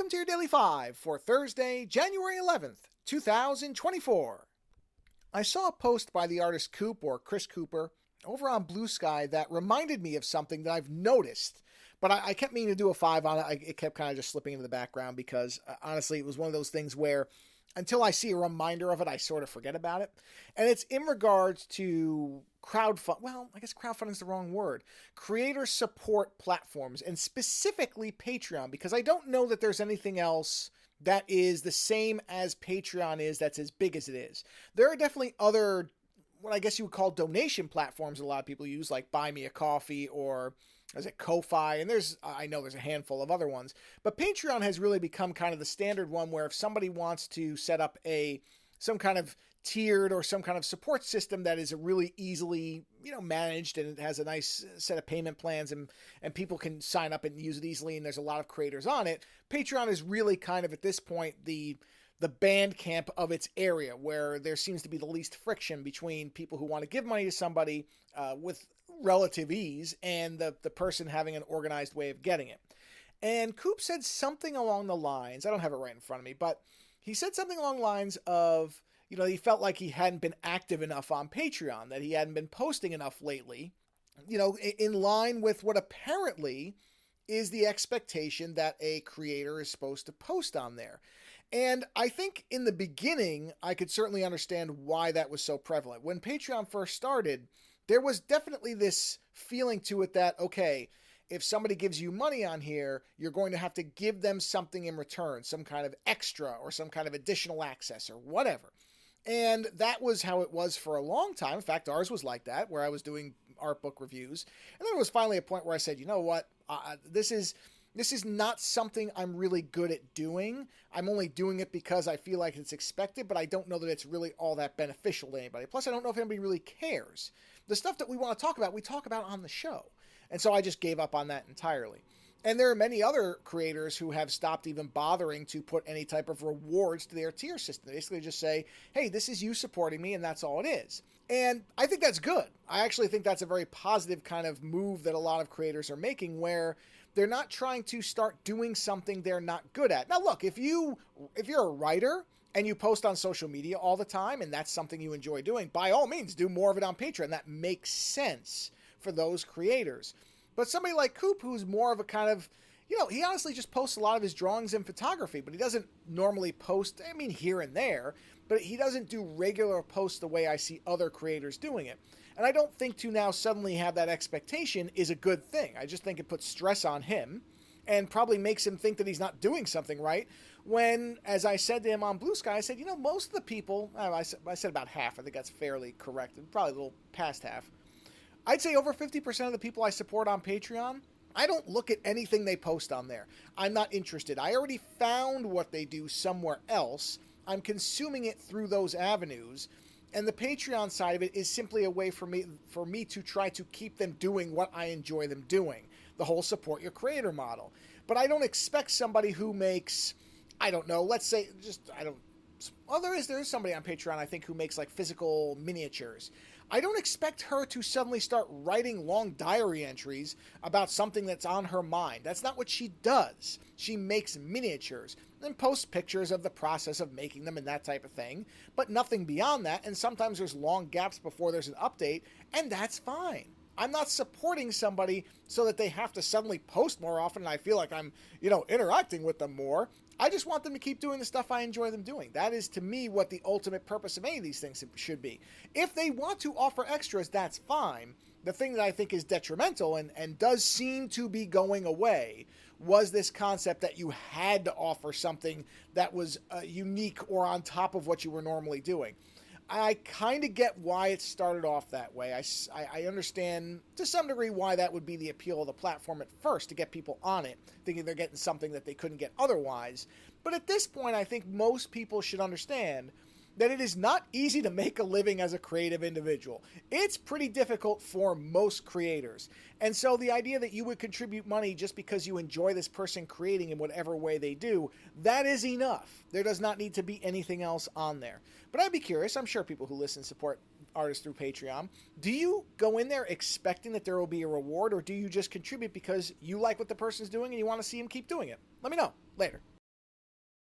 Welcome to your Daily 5 for Thursday, January 11th, 2024. I saw a post by the artist Coop, or Chris Cooper, over on Blue Sky that reminded me of something that I've noticed, but I kept meaning to do a 5 on it. It kept kind of just slipping into the background because, honestly, it was one of those things where until I see a reminder of it, I sort of forget about it. And it's in regards to crowdfund. Well, I guess crowdfunding is the wrong word. Creator support platforms, and specifically Patreon, because I don't know that there's anything else that is the same as Patreon is that's as big as it is. There are definitely other, what I guess you would call donation platforms that a lot of people use, like Buy Me a Coffee or is it Ko-Fi, and I know there's a handful of other ones, but Patreon has really become kind of the standard one where if somebody wants to set up some kind of tiered or some kind of support system that is really easily, managed, and it has a nice set of payment plans and people can sign up and use it easily, and there's a lot of creators on it. Patreon is really kind of at this point the Bandcamp of its area, where there seems to be the least friction between people who want to give money to somebody with relative ease and the person having an organized way of getting it. And Coop said something along the lines, I don't have it right in front of me, but he said something along the lines of, he felt like he hadn't been active enough on Patreon, that he hadn't been posting enough lately, in line with what apparently is the expectation that a creator is supposed to post on there. And I think in the beginning, I could certainly understand why that was so prevalent. When Patreon first started, there was definitely this feeling to it that, okay, if somebody gives you money on here, you're going to have to give them something in return, some kind of extra or some kind of additional access or whatever. And that was how it was for a long time. In fact, ours was like that, where I was doing art book reviews. And then there was finally a point where I said, you know what, this is not something I'm really good at doing. I'm only doing it because I feel like it's expected, but I don't know that it's really all that beneficial to anybody. Plus, I don't know if anybody really cares. The stuff that we want to talk about, we talk about on the show. And so I just gave up on that entirely. And there are many other creators who have stopped even bothering to put any type of rewards to their tier system. They basically just say, hey, this is you supporting me, and that's all it is. And I think that's good. I actually think that's a very positive kind of move that a lot of creators are making, where they're not trying to start doing something they're not good at. Now, look, if you're a writer and you post on social media all the time, and that's something you enjoy doing, by all means, do more of it on Patreon. That makes sense for those creators. But somebody like Coop, who's more of a kind of, he honestly just posts a lot of his drawings and photography, but he doesn't normally post, here and there, but he doesn't do regular posts the way I see other creators doing it. And I don't think to now suddenly have that expectation is a good thing. I just think it puts stress on him and probably makes him think that he's not doing something right. When, as I said to him on Blue Sky, I said, most of the people, I said about half, I think that's fairly correct, probably a little past half. I'd say over 50% of the people I support on Patreon, I don't look at anything they post on there. I'm not interested. I already found what they do somewhere else. I'm consuming it through those avenues. And the Patreon side of it is simply a way for me to try to keep them doing what I enjoy them doing. The whole support your creator model. But I don't expect somebody who makes, let's say, there is somebody on Patreon, I think, who makes like physical miniatures. I don't expect her to suddenly start writing long diary entries about something that's on her mind. That's not what she does. She makes miniatures and posts pictures of the process of making them and that type of thing, but nothing beyond that. And sometimes there's long gaps before there's an update, and that's fine. I'm not supporting somebody so that they have to suddenly post more often and I feel like I'm, interacting with them more. I just want them to keep doing the stuff I enjoy them doing. That is, to me, what the ultimate purpose of any of these things should be. If they want to offer extras, that's fine. The thing that I think is detrimental and does seem to be going away was this concept that you had to offer something that was unique or on top of what you were normally doing. I kind of get why it started off that way. I understand to some degree why that would be the appeal of the platform at first, to get people on it, thinking they're getting something that they couldn't get otherwise. But at this point, I think most people should understand that it is not easy to make a living as a creative individual. It's pretty difficult for most creators. And so the idea that you would contribute money just because you enjoy this person creating in whatever way they do, that is enough. There does not need to be anything else on there. But I'd be curious, I'm sure people who listen support artists through Patreon. Do you go in there expecting that there will be a reward, or do you just contribute because you like what the person's doing and you want to see him keep doing it? Let me know later.